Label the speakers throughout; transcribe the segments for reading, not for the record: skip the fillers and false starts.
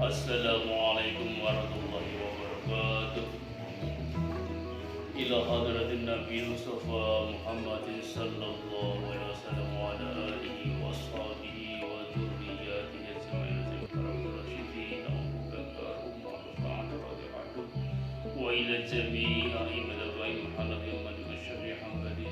Speaker 1: Assalamualaikum warahmatullahi wabarakatuh. Ila hadratin Nabi Mustafa Muhammadin sallallahu alaihi wasallam wa ala alihi wa sahbihi wa dzurriyyatihi ajma'in rasyidin Abu Bakar Umar Utsman radhiyallahu anhu wa ila jami'i a'immatil bain Muhammad Muhammad Syarih Hamdi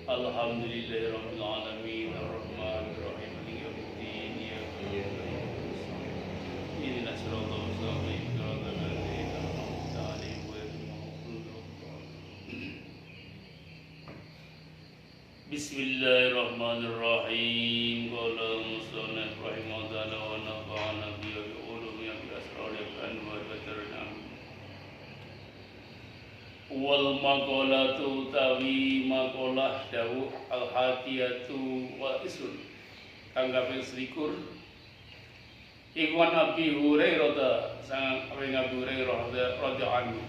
Speaker 1: Alhamdulillahirabbil alamin arrahmanir rahim maliki yaumiddin ihdinas siratal mustaqim siratal ladzina an'amta 'alaihim ghairil maghdubi 'alaihim. Bismillahirrahmanirrahim. Qala musannif rahimahullah wa nafa'ana bi ulumi bi asrari anwar batarna. Wal maqalatu tawi maqalah dawuh al hadiyatu wa isun kang kaping 21 Iwan Abi Hurairah sang Abi Hurairah radhiyallahu anhu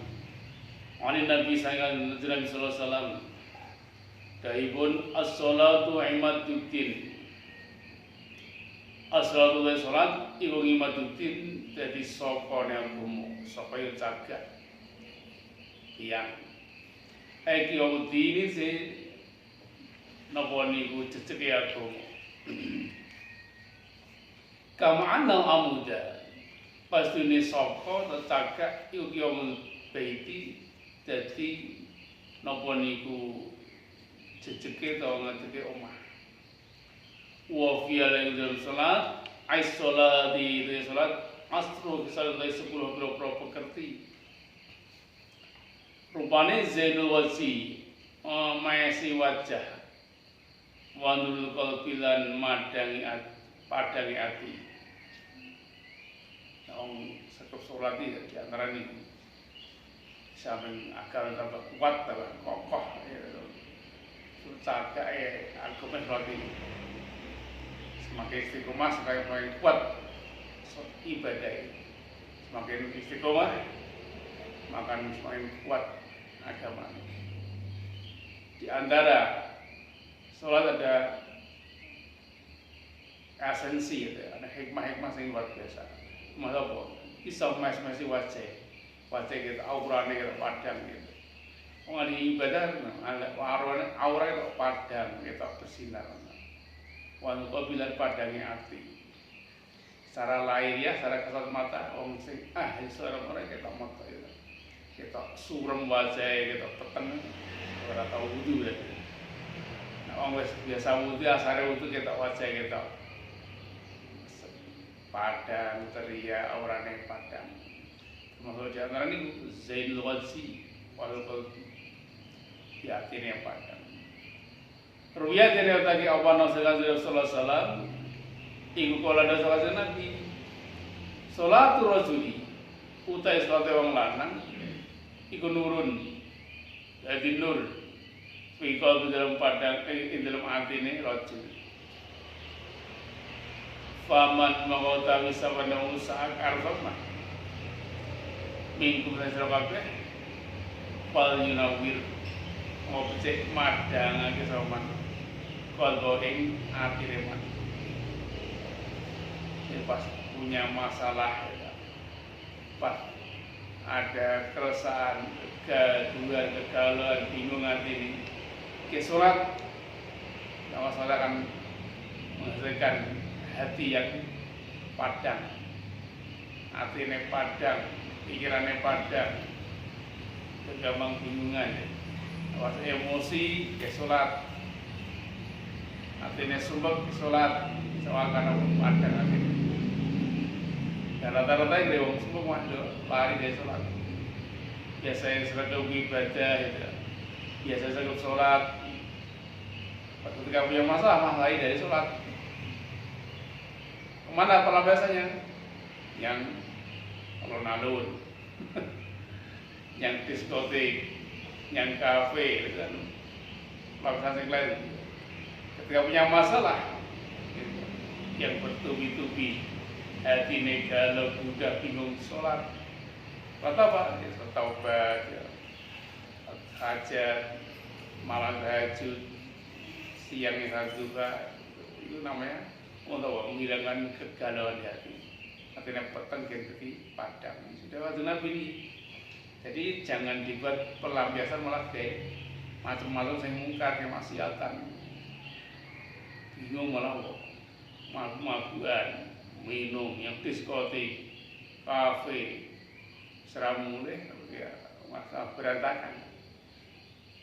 Speaker 1: ani Nabi sallallahu alaihi wasallam daibun as-salatu imaduddin as-salatu wa salat iku imaduddin dadi sokone agama supaya jagat yang ini sih napa niku ceceke agama. Kama anal amuda pastune saka tetagak iku kiamul baiti dadi napa niku ceceke to ngadeke omah. Wa fi al salat ais salati salat asru salat 10 kilo pekerti. Rupane Zainul Wasi maesi wajah wandul qalbilan padangi ati. Wong sekep salat iki diantara niku sampeyan akal tambah kuat tambah kokoh ya. Cagake argumen roti. Semakin istiqomah semakin kuat ibadah. Semakin istiqomah makan semakin kuat agama. Di antara sholat ada esensi, ada hikmah-hikmah yang luar biasa. Maksudnya apa? Bisa masih wajah kita, auranya kita padang gitu. Kalau di ibadah, aura itu padang, kita bersinar. Wanita bilang padangnya hati. Secara lahiriah, secara kasat mata, orang sing seorang orang kita mata itu. Kita surem wajah, kita peteng, ora tau wudu ya. Nah, wong wis biasa wudu, asare wudu kita wajah kita padang, ceria, aurane padang. Termasuk di antara ini Zainul Wasi, walaupun di hatinya padang. Ruwiyah dari tadi apa nasihat Rasulullah SAW, iku kala nasihat Nabi, sholatu rajuli, utai sholat wong lanang. Iku nurun, jadi nur. Fikal di dalam padang, di dalam hati ini rojul. Faman mengetahui sabana usaha karfamah. Minggu dan serakabe. Fal yunawir, ngobjek madang lagi saman. Kalau ing hati reman. Ini pas punya masalah, pas ada keresahan, kegaduhan, kegalauan, bingung hati ini. Ke sholat, nama sholat akan menghasilkan hati yang padang, hati ini padang, pikiran ini padang, kegampang bingungan, awas emosi ke sholat, hati ini sumpah ke sholat, sewakan padang hati ini. Dan rata-rata yang dari orang semua lari dari sholat. Biasanya seragam ibadah gitu. Biasa seragam sholat. Ketika punya masalah lari dari sholat. Kemana pelampiasannya? Yang alun-alun, yang diskotik, yang kafe, gitu kan. Pelampiasan yang lain. Ketika punya masalah, gitu, yang bertubi-tubi, hati galau, udah bingung sholat. Kata apa? Ya, bertaubat, ya, hajat, malam tahajud, siang juga, itu namanya untuk menghilangkan kegalauan di hati. Artinya petenggen jadi padam. Sudah waktu Nabi ini. Jadi jangan dibuat pelampiasan malah kayak macam-macam yang mungkar, yang maksiatan. Bingung malah kok mabuk-mabukan, minum, yang diskotik, kafe, seramuleh, ya masalah berantakan.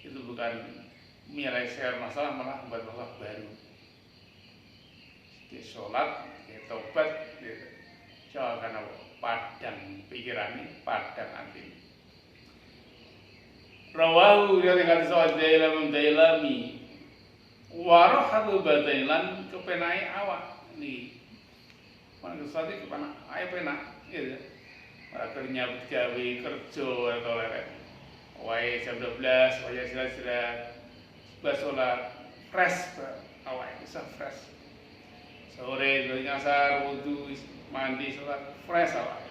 Speaker 1: Itu bukan menyelesaikan masalah, malah membuat masalah baru. Di sholat, di taubat, jangan padang pikiran, padang hati. Rawahu dari hadis Al-Dailami Dailami warahatu batailan kepenai awak nih. Mana sesuatu kepenai ayah penak, gitu. Para kerja gawe kerja atau leret. Wai jam 12, wajah silat-silat, sholat fresh, awak bisa fresh. Sore dari ngasar, wudhu, mandi, sholat, fresh awak.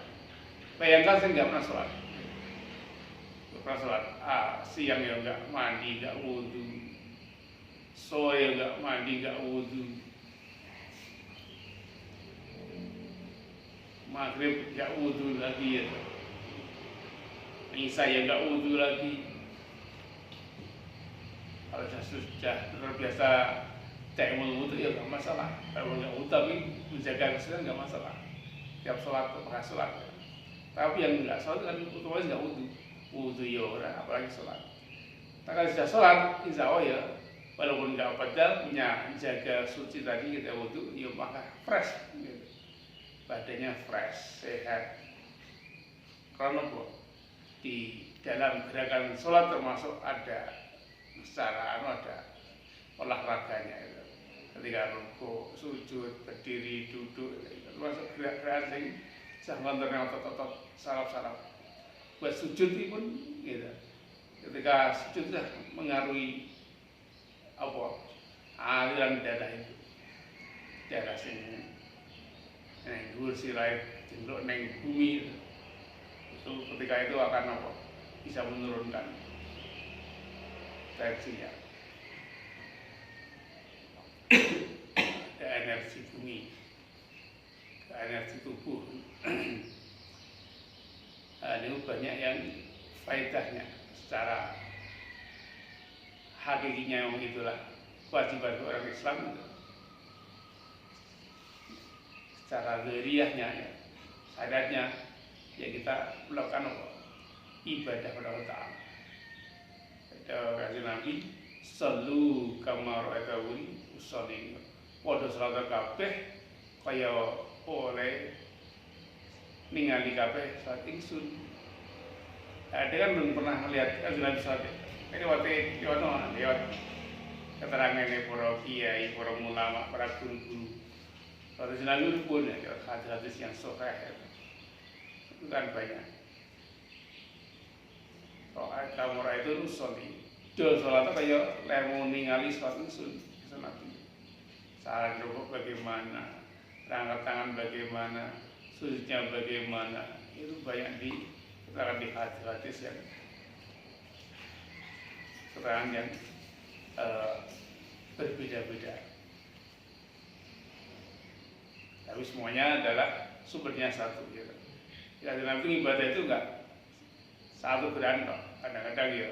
Speaker 1: Bayangkan saya nggak pernah sholat. Nggak pernah sholat. Siang ya nggak mandi, nggak wudhu. Sore nggak mandi, nggak wudhu. Maghrib nggak wudhu lagi ya. Isya ya nggak wudhu lagi. Kalau sudah terbiasa tayammum wudhu ya nggak masalah. Kalau nggak wudhu tapi menjaga kesucian nggak masalah. Tiap sholat pakai sholat. Tapi yang nggak sholat kan otomatis nggak wudhu. Wudhu ya orang apalagi sholat. Nah kalau sudah sholat, insya Allah ya walaupun nggak padahal punya jaga suci tadi kita wudhu, ya maka fresh. Gitu. Badannya fresh, sehat. Karena di dalam gerakan sholat termasuk ada secara ada olahraganya itu. Ketika rukuk, sujud, berdiri, duduk, termasuk gerak-gerakan sing jangan otot-otot saraf-saraf. Buat sujud itu pun gitu. Ketika sujud sudah mengaruhi aliran darah itu. Darah sing neng dhuwur sirah jenduk neng bumi itu ketika itu akan bisa menurunkan tensinya. Ke energi bumi, ke energi tubuh. Ini banyak yang faedahnya secara hakikinya yang itulah kewajiban orang Islam itu. Secara zahiriyahnya ya, syaratnya ya kita melakukan ibadah kepada Allah Ta'ala. Kata Nabi, sallu kama ra'aituni usolli. Padha salat kabeh kaya oleh ningali kabeh salat ingsun. Dia kan belum pernah melihat Nabi salat. Ini lewat keterangan para kiai, para ulama, para guru-guru. Kalau Nabi pun ya hadis-hadis yang sahih itu kan banyak. Soal kamu itu usolli. Dol sholat kaya lemu ningali sholat ingsun Nabi. Saran rukuk bagaimana, angkat tangan bagaimana, sujudnya bagaimana, itu banyak diterangkan di hadis-hadis yang keterangan yang berbeda-beda. Tapi semuanya adalah sumbernya satu. Ya. Ya, Nabi ibadah itu enggak satu berantem, kadang-kadang ya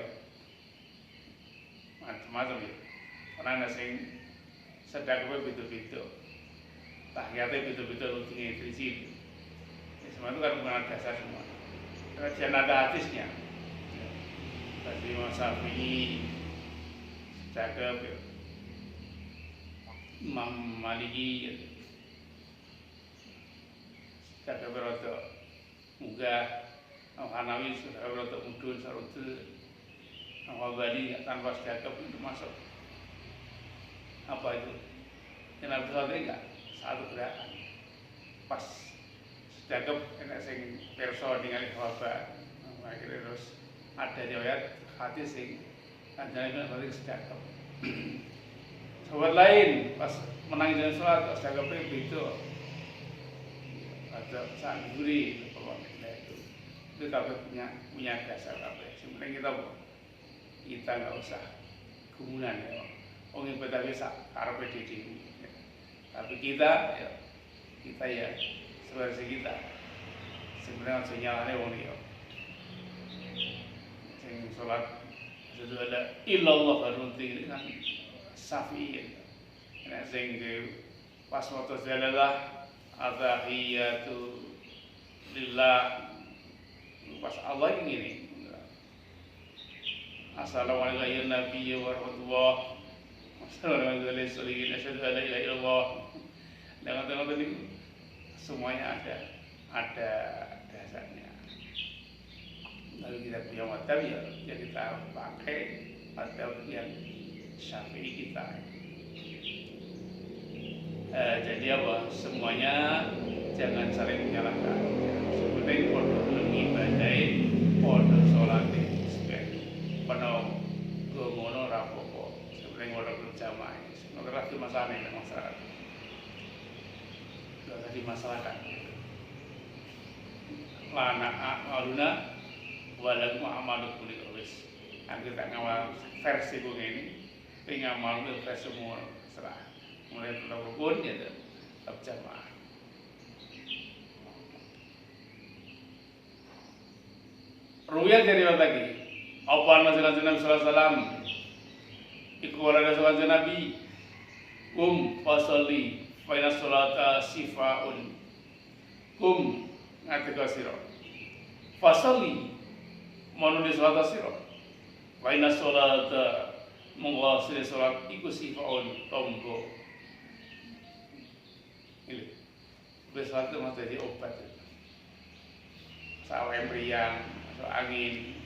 Speaker 1: macam-macam ya. Karena ada yang sedang begitu-begitu, tahiyatnya begitu-begitu rutinnya itu. Ya, semua itu kan bukan dasar semua. Kajian ada hadisnya. Tadi Imam Syafi'i, cakep, Imam Maliki, jaga beroto muga Hanawi sudah beroto mudun sarutu Bali tanpa sedekap itu masuk apa itu yang Nabi Sallallahu enggak satu gerakan pas sedekap enak sing perso ningali sahabat akhirnya terus ada riwayat hadis sing kanjeng Nabi sedekap sahabat lain pas menang jalan sholat pas sedekapnya begitu ada saat gurih itu kabeh punya dasar kabeh sebenarnya kita nggak usah gumunan ya wong ibadah bisa karepe dhewe tapi kita ya seperti kita sebenarnya aja nyalane wong liya sing salat itu ada illallah baruti kan Syafi'i nek sing pas waktu jalalah atahiyatu lillah pas Allah ini assalamualaikum ya nabi wa rahmatullah assalamualaikum warahmatullahi wabarakatuh dengan tadi semuanya ada dasarnya lalu kita punya madhab ya kita pakai madhab yang Syafi'i kita jadi apa semuanya jangan saling menyalahkan seperti podo ibadai podo sholati penuh gomono rapopo sebenarnya wadah berjamaah semoga lagi masalah ini masyarakat sudah dimasalahkan lana aluna walau muhammadu kulit wis kita ngawal versi gue ini tinggal malu versi semua serah mulai tetap rukun ya tetap jamaah Ruya dari lagi apa masalah Nabi sallallahu alaihi wasallam iku wala salat Nabi fasalli fa inna salata sifaun ngatika sira fasalli mono di salat sira fa inna salata monggo salat iku sifaun tombo ini salat itu mah jadi obat sawe meriang angin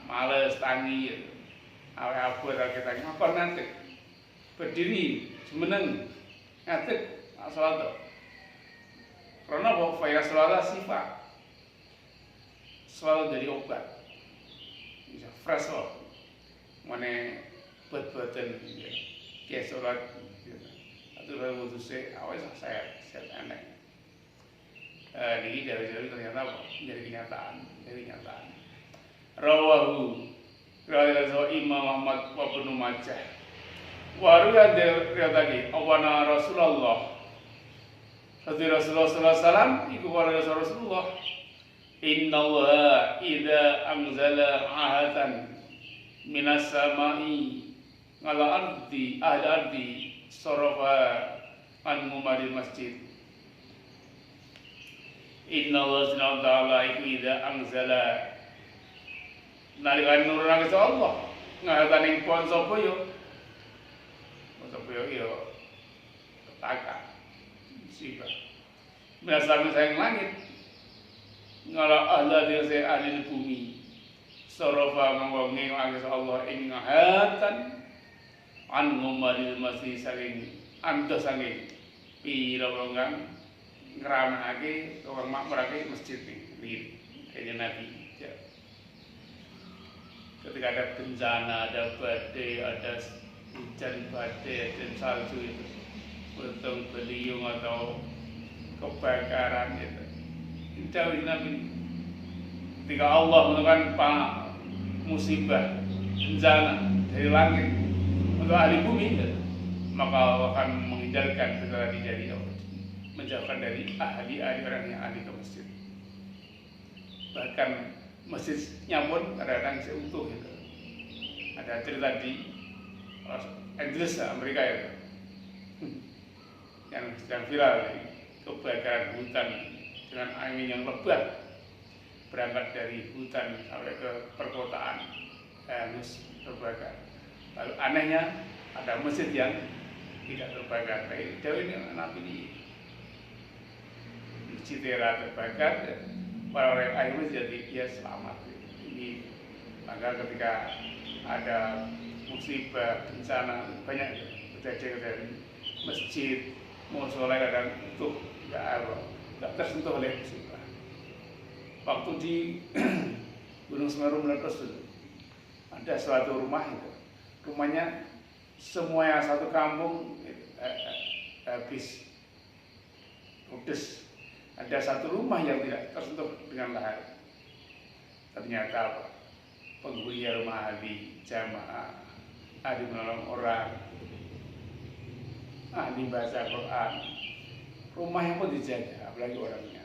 Speaker 1: males tangi apa kita ngakon nanti berdiri semeneng ngatik salat karena bahwa faya salat sifat selalu jadi obat bisa fresh loh mana buat-buatan kayak salat atau lalu saya awal saya aneh ini dari ternyata apa? Dari kenyataan. Rawahu riwayat Imam Ahmad wa Ibnu Majah. Wa riwayat lagi awana Rasulullah. Rasulullah sallallahu alaihi wasallam iku wala Rasulullah. Innallaha idza anzala ahatan minas samai ala ardi sarafa an mumadil masjid. Inna Allah ta'ala iku idza anzala nalikan nurunake Allah ngahatan ing pohon sapa yo petaka musibah biasa sayang langit ngala Allah dhewe ahli bumi sarafa manggonge ngake Allah ing ngahatan an ngumadil masih saking antos saking pira wongan ngeramake orang makmurake masjid nih kayaknya Nabi ya. Ketika ada bencana, ada badai, ada hujan badai dan salju itu untung beliung atau kebakaran itu jauh Nabi ketika Allah menurunkan musibah bencana dari langit untuk ahli bumi maka Allah akan menghindarkan segala terjadi menjauhkan dari ahli orang yang ahli ke masjid. Bahkan masjidnya pun kadang-kadang seutuh gitu. Ada cerita di Los Angeles, Amerika itu, yang sedang viral kebakaran hutan dengan angin yang lebat berangkat dari hutan sampai ke perkotaan hangus terbakar. Lalu anehnya ada masjid yang tidak terbakar. Jauh ini Nabi ini citera terbakar, orang-orang akhirnya jadi ya selamat. Ini maka ketika ada musibah bencana banyak kejadian dari masjid, musola kadang itu nggak tersentuh oleh musibah. Waktu di Gunung Semeru meletus itu ada suatu rumah itu, rumahnya semuanya satu kampung habis ludes. Ada satu rumah yang tidak tersentuh dengan lahar. Ternyata penghuni rumah ahli jamaah, ahli menolong orang, ahli baca Quran, rumahnya pun dijaga, apalagi orangnya.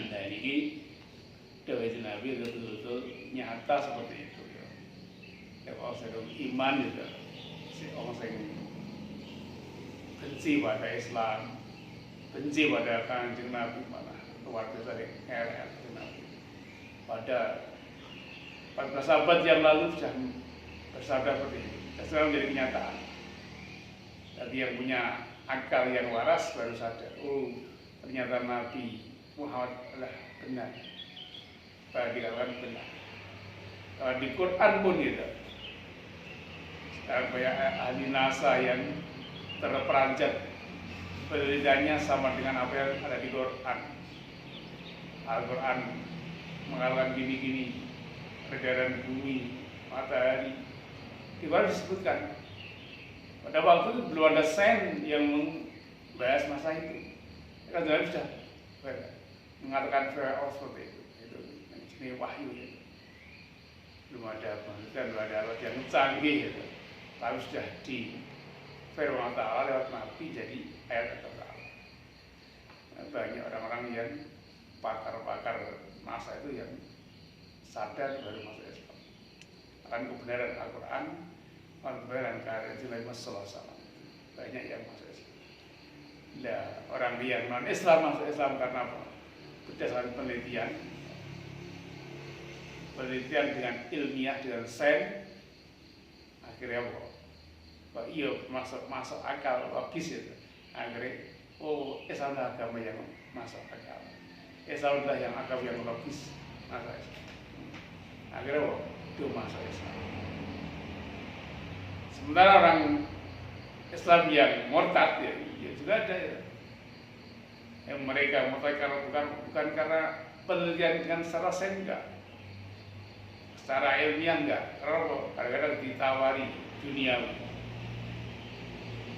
Speaker 1: Nah ini Dewi Nabi betul-betul nyata seperti itu. Ya kalau saya iman gitu, si orang saya benci pada Islam, benci pada Kanjeng Nabi, mana luar biasa Kanjeng Nabi. Pada sahabat yang lalu sudah bersabda seperti itu. Sekarang menjadi kenyataan. Jadi yang punya akal yang waras baru sadar, oh ternyata Nabi Muhammad adalah benar. Dikatakan benar. Di Quran pun gitu. Sekarang banyak ahli NASA yang terperanjat penelitiannya sama dengan apa yang ada di Quran. Al-Quran mengatakan gini-gini, peredaran bumi, matahari, di mana disebutkan. Pada waktu itu belum ada sains yang membahas masa itu. Kan sudah mengatakan Fir'aun seperti itu. Itu jenis wahyu ya. Belum ada penelitian, belum ada alat yang canggih gitu. Tapi sudah di Firman Ta'ala lewat Nabi jadi ayat Allah. Banyak orang-orang yang pakar-pakar masa itu yang sadar baru masuk Islam. Akan kebenaran Al-Quran, kebenaran karya Nabi Muhammad SAW. Banyak yang masuk Islam. Nah, orang yang non-Islam masuk Islam karena apa? Berdasarkan penelitian dengan ilmiah, dengan sains, akhirnya apa? Iya masuk akal, logis itu. Akhirnya, oh Islam adalah agama yang masuk akal. Islam adalah yang agama yang logis, masuk Islam. Akhirnya apa? Itu masuk Islam. Sementara orang Islam yang murtad ya juga ada ya. Yang mereka murtad bukan karena penelitian dengan secara sains enggak, secara ilmiah enggak, karena kadang-kadang ditawari duniawi.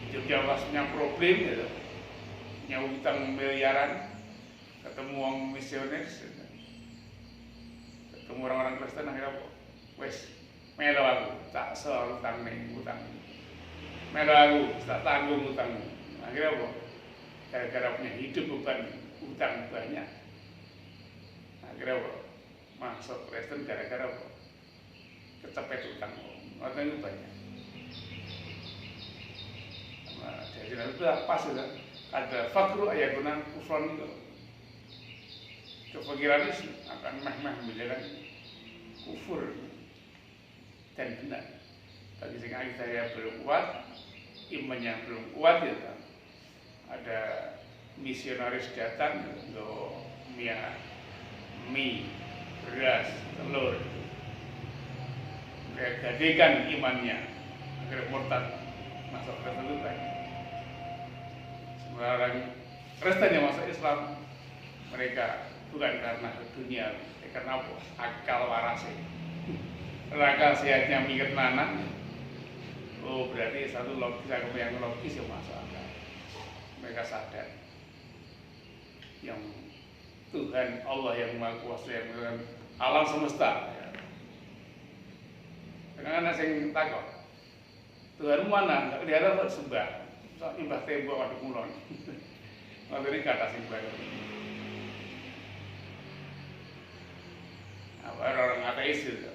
Speaker 1: Jogja pas punya problem gitu, punya utang miliaran, ketemu orang misionis, ketemu orang-orang Kristen akhirnya apa? Wes, melo aku, tak soal utang nih, utang. Melo aku, tak tanggung utang. Akhirnya apa? Gara-gara punya hidup beban utang banyak. Akhirnya apa? Masuk Kristen gara-gara apa? Kecepet utang itu banyak. Jadi itu pas ya, ada fakru ayat guna kufran itu. Kefakiran itu akan mah menjalankan kufur dan benar. Bagi sehingga saya belum kuat, imannya belum kuat ya. Ada misionaris datang untuk mie, beras, telur. Mereka gadekan imannya agar murtad masuk ke Kristen. Orang Kristen yang masuk Islam mereka bukan karena dunia, karena apa? Akal warasnya, akal sehatnya mikir mana? Oh berarti satu logis agama yang logis yang masuk akal. Mereka sadar yang Tuhan Allah yang Maha Kuasa yang mengatakan alam semesta. Kadang-kadang saya takut Tuhan mana? Nggak kelihatan kok sembah. So, imbah tembok waduk mulon. Waktu ini kata sembah. Orang ateis itu,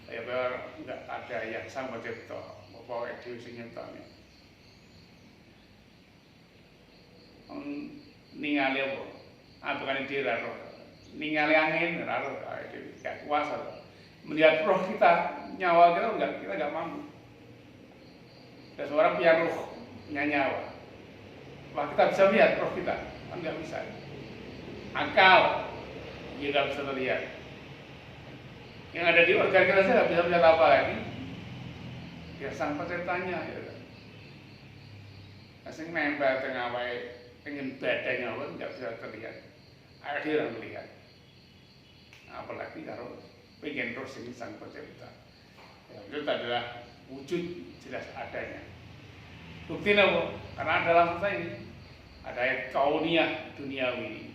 Speaker 1: ya nggak ada yang sama cipta, bawa edisi nyiptanya. Ningali apa? Bukan ide raro, ningali angin raro, itu nggak kuasa. Melihat roh kita, nyawa kita nggak mampu. Ada seorang punya roh, punya nyawa. Wah kita bisa lihat roh kita, kan nggak bisa. akal dia nggak bisa terlihat. Yang ada di organ kita saja nggak bisa melihat apa lagi. Ya sang penciptanya ya. Asing nempel tengah wae pengen badannya pun nggak bisa terlihat. Ada dia yang melihat. Apalagi kalau pengen terus ini sang pencipta. Ya, itu adalah wujud jelas adanya. Buktinya apa? Karena dalam semesta ini ada ayat kauniyah duniawi.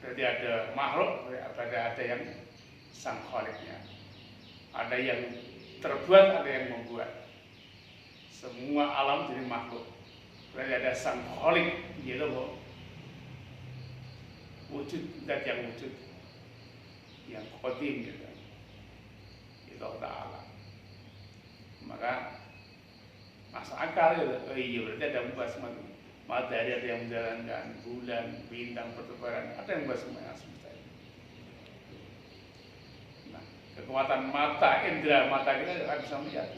Speaker 1: Berarti ada makhluk, ada yang sang khaliknya. Ada yang terbuat, ada yang membuat. Semua alam jadi makhluk. Berarti ada sang khalik, gitu kok. Wujud, zat yang wujud. Yang qadim gitu. Itu Ta'ala. Maka masuk akal ya, oh iya berarti ada ubah semua. Matahari ada yang menjalankan, bulan, bintang, pertukaran, ada yang ubah semuanya semesta ini. Nah, kekuatan mata, indera mata kita tidak bisa melihat.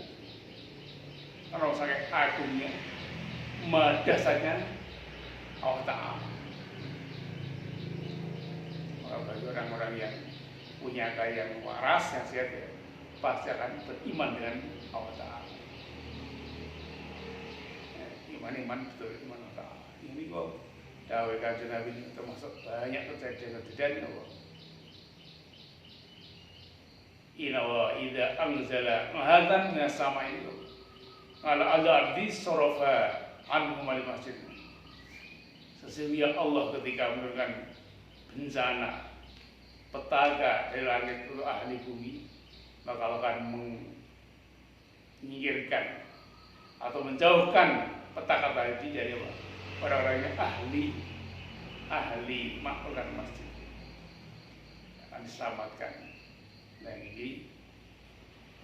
Speaker 1: Kalau sangat agungnya, dasarnya Allah Ta'ala. Maka bagi orang-orang yang punya akal yang waras, yang sehat, ya, pasti akan beriman dengan Allah Ta'ala. Iman betul, iman Allah Ta'ala. Ini kok dawai kanjeng Nabi termasuk banyak kejadian Allah. Inna wa idza anzala mahatan minas sama itu ala al-ardi sarafa anhum al-masjid. Sesungguhnya Allah ketika menurunkan bencana petaka dari langit untuk ahli bumi, maka akan menyingkirkan atau menjauhkan petaka tadi dari apa? Orang-orang yang ahli makhlukkan masjid akan diselamatkan. Nah ini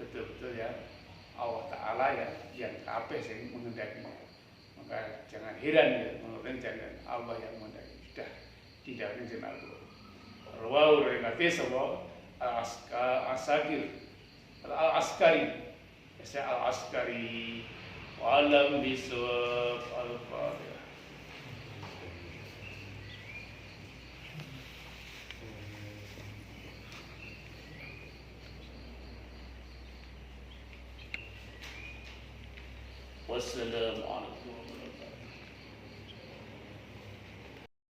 Speaker 1: betul-betul ya Allah Ta'ala ya yang kabeh sing mengendaki. Maka jangan heran ya menurut jangan Allah yang mengendaki. Sudah tidak ada jenal itu. Rawahu riwayat sapa al-Askari al-Askari walam bisawab al-Fatihah. Wassalamualaikum.